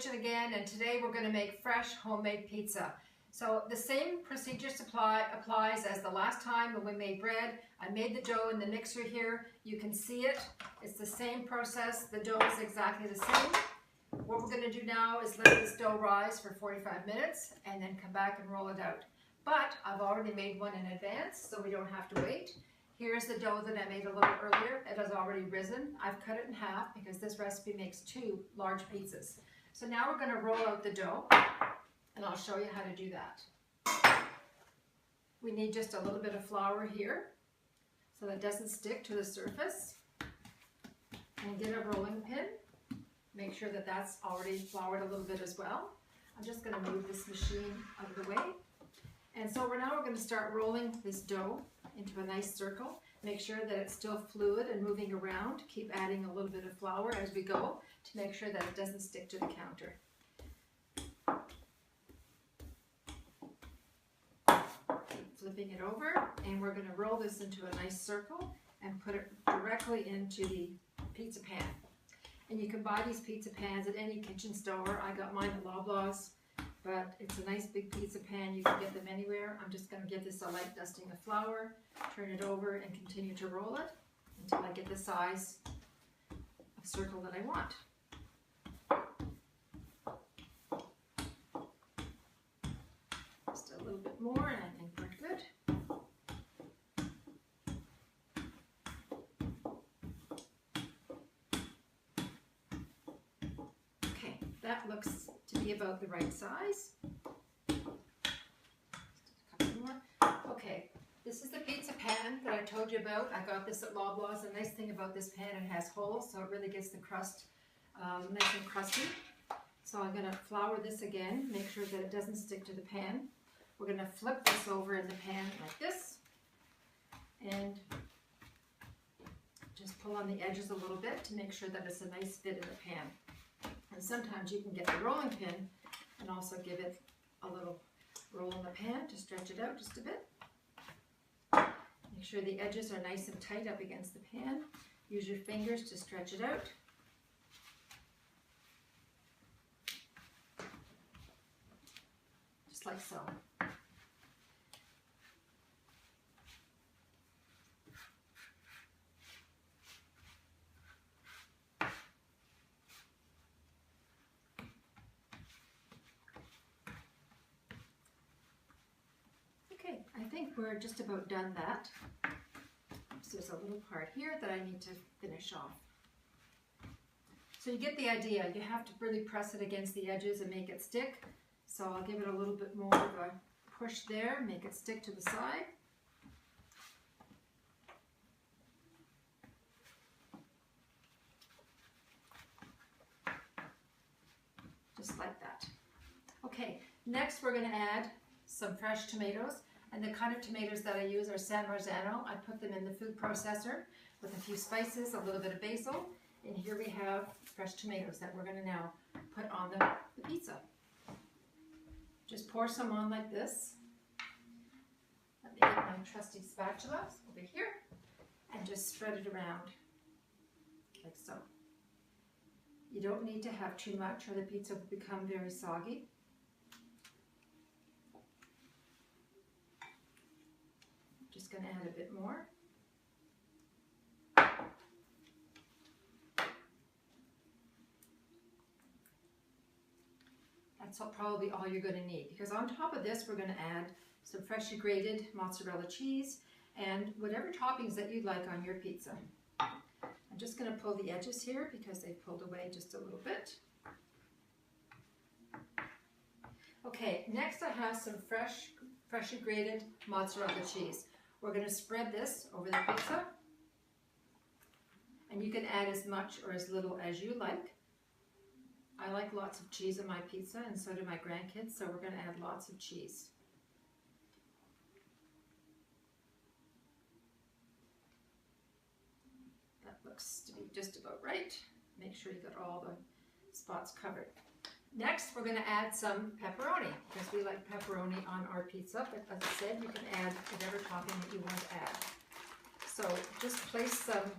kitchen again, and today we're going to make fresh homemade pizza. So the same procedure applies as the last time when we made bread. I made the dough in the mixer here. You can see it. It's the same process. The dough is exactly the same. What we're going to do now is let this dough rise for 45 minutes and then come back and roll it out. But I've already made one in advance, so we don't have to wait. Here's the dough that I made a little earlier. It has already risen. I've cut it in half because this recipe makes 2 large pizzas. So now we're going to roll out the dough, and I'll show you how to do that. We need just a little bit of flour here so that it doesn't stick to the surface. And get a rolling pin. Make sure that that's already floured a little bit as well. I'm just going to move this machine out of the way. And so we're going to start rolling this dough into a nice circle. Make sure that it's still fluid and moving around. Keep adding a little bit of flour as we go to make sure that it doesn't stick to the counter. Keep flipping it over, and we're going to roll this into a nice circle and put it directly into the pizza pan. And you can buy these pizza pans at any kitchen store. I got mine at Loblaws, but it's a nice big pizza pan. You can get them anywhere. I'm just going to give this a light dusting of flour, turn it over, and continue to roll it until I get the size of circle that I want. Just a little bit more, and I think we're good. Okay, that looks to be about the right size. Just a couple more. Okay, this is the pizza pan that I told you about. I got this at Loblaws. The nice thing about this pan, it has holes, so it really gets the crust nice and crusty. So I'm going to flour this again, make sure that it doesn't stick to the pan. We're going to flip this over in the pan like this, and just pull on the edges a little bit to make sure that it's a nice fit in the pan. And sometimes you can get the rolling pin and also give it a little roll in the pan to stretch it out just a bit. Make sure the edges are nice and tight up against the pan. Use your fingers to stretch it out. Just like so. Okay, I think we're just about done that. So there's a little part here that I need to finish off. So you get the idea. You have to really press it against the edges and make it stick. So I'll give it a little bit more of a push there, make it stick to the side. Just like that. Okay, next we're going to add some fresh tomatoes. And the kind of tomatoes that I use are San Marzano. I put them in the food processor with a few spices, a little bit of basil. And here we have fresh tomatoes that we're going to now put on the pizza. Just pour some on like this. Let me get my trusty spatula over here and just spread it around like so. You don't need to have too much or the pizza will become very soggy. Just going to add a bit more. That's probably all you're going to need, because on top of this we're going to add some freshly grated mozzarella cheese and whatever toppings that you'd like on your pizza. I'm just going to pull the edges here because they've pulled away just a little bit. Okay, next I have some freshly grated mozzarella cheese. We're going to spread this over the pizza, and you can add as much or as little as you like. I like lots of cheese on my pizza, and so do my grandkids, so we're going to add lots of cheese. That looks to be just about right. Make sure you got all the spots covered. Next, we're going to add some pepperoni, because we like pepperoni on our pizza, but as I said, you can add whatever topping that you want to add. So just place some,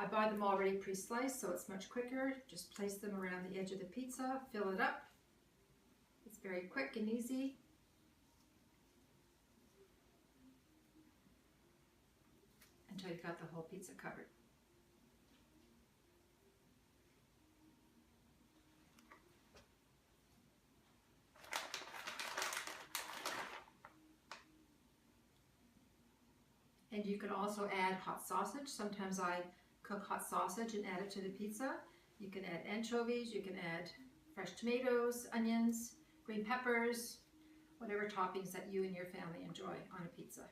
I buy them already pre-sliced, so it's much quicker. Just place them around the edge of the pizza, fill it up. It's very quick and easy. Until you've got the whole pizza covered. And you can also add hot sausage. Sometimes I cook hot sausage and add it to the pizza. You can add anchovies, you can add fresh tomatoes, onions, green peppers, whatever toppings that you and your family enjoy on a pizza.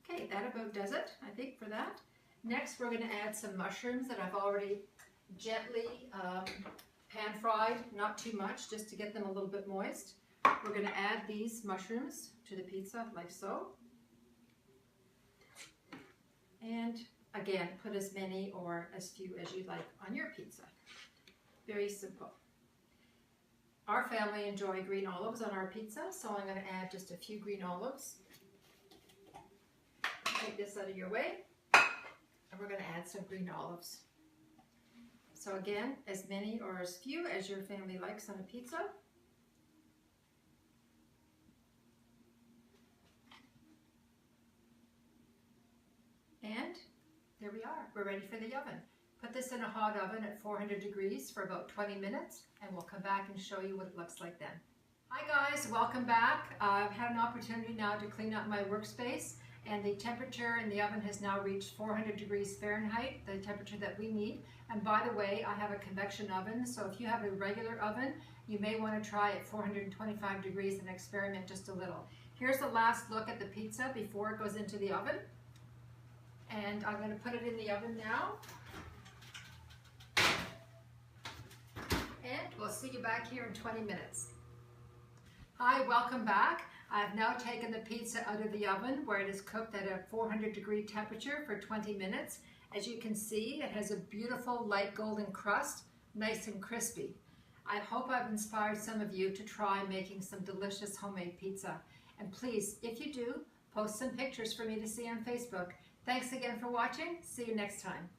Okay, that about does it, I think, for that. Next, we're going to add some mushrooms that I've already gently pan fried, not too much, just to get them a little bit moist. We're going to add these mushrooms to the pizza, like so. And again, put as many or as few as you like on your pizza. Very simple. Our family enjoy green olives on our pizza, so I'm going to add just a few green olives. Take this out of your way. And we're going to add some green olives. So again, as many or as few as your family likes on a pizza. And there we are. We're ready for the oven. Put this in a hot oven at 400 degrees for about 20 minutes, and we'll come back and show you what it looks like then. Hi guys, welcome back. I've had an opportunity now to clean up my workspace. And the temperature in the oven has now reached 400 degrees Fahrenheit, the temperature that we need. And by the way, I have a convection oven, so if you have a regular oven, you may want to try at 425 degrees and experiment just a little. Here's the last look at the pizza before it goes into the oven. And I'm going to put it in the oven now. And we'll see you back here in 20 minutes. Hi, welcome back. I've now taken the pizza out of the oven where it is cooked at a 400 degree temperature for 20 minutes. As you can see, it has a beautiful light golden crust, nice and crispy. I hope I've inspired some of you to try making some delicious homemade pizza. And please, if you do, post some pictures for me to see on Facebook. Thanks again for watching. See you next time.